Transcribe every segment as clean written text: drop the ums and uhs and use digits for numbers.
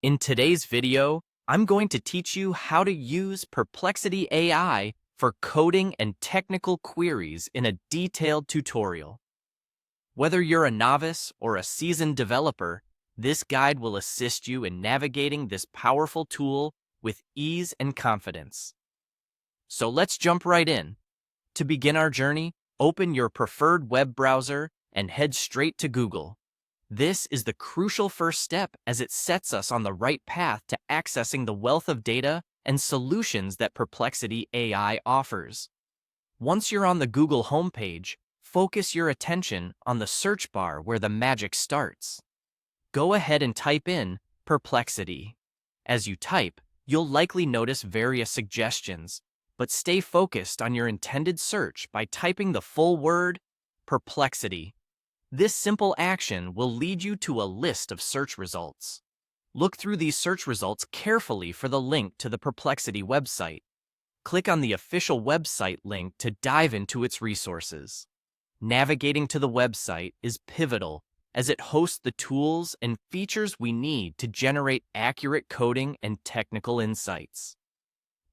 In today's video, I'm going to teach you how to use Perplexity AI for coding and technical queries in a detailed tutorial. Whether you're a novice or a seasoned developer, this guide will assist you in navigating this powerful tool with ease and confidence. So let's jump right in. To begin our journey, open your preferred web browser and head straight to Google. This is the crucial first step as it sets us on the right path to accessing the wealth of data and solutions that Perplexity AI offers. Once you're on the Google homepage, focus your attention on the search bar where the magic starts. Go ahead and type in Perplexity. As you type, you'll likely notice various suggestions, but stay focused on your intended search by typing the full word, Perplexity. This simple action will lead you to a list of search results. Look through these search results carefully for the link to the Perplexity website. Click on the official website link to dive into its resources. Navigating to the website is pivotal as it hosts the tools and features we need to generate accurate coding and technical insights.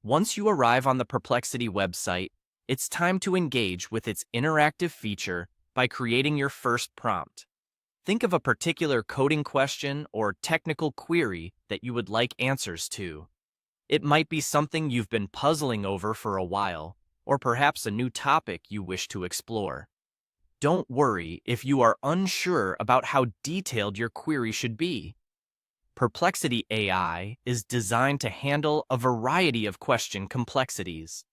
Once you arrive on the Perplexity website, it's time to engage with its interactive feature by creating your first prompt. Think of a particular coding question or technical query that you would like answers to. It might be something you've been puzzling over for a while, or perhaps a new topic you wish to explore. Don't worry if you are unsure about how detailed your query should be. Perplexity AI is designed to handle a variety of question complexities.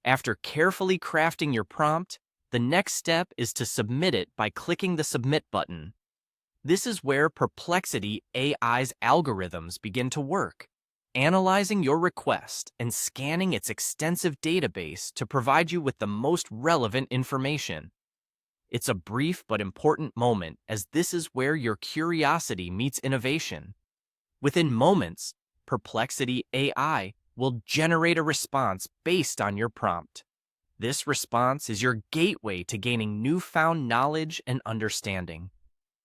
After carefully crafting your prompt, the next step is to submit it by clicking the Submit button. This is where Perplexity AI's algorithms begin to work, analyzing your request and scanning its extensive database to provide you with the most relevant information. It's a brief but important moment, as this is where your curiosity meets innovation. Within moments, Perplexity AI will generate a response based on your prompt. This response is your gateway to gaining newfound knowledge and understanding.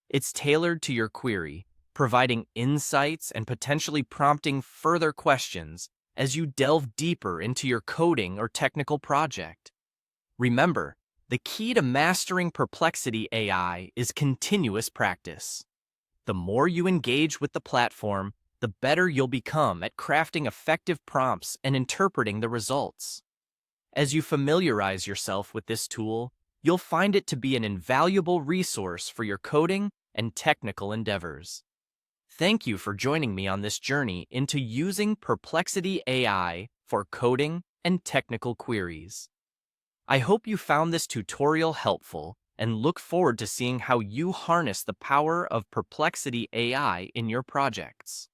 It's tailored to your query, providing insights and potentially prompting further questions as you delve deeper into your coding or technical project. Remember, the key to mastering Perplexity AI is continuous practice. The more you engage with the platform, the better you'll become at crafting effective prompts and interpreting the results. As you familiarize yourself with this tool, you'll find it to be an invaluable resource for your coding and technical endeavors. Thank you for joining me on this journey into using Perplexity AI for coding and technical queries. I hope you found this tutorial helpful and look forward to seeing how you harness the power of Perplexity AI in your projects.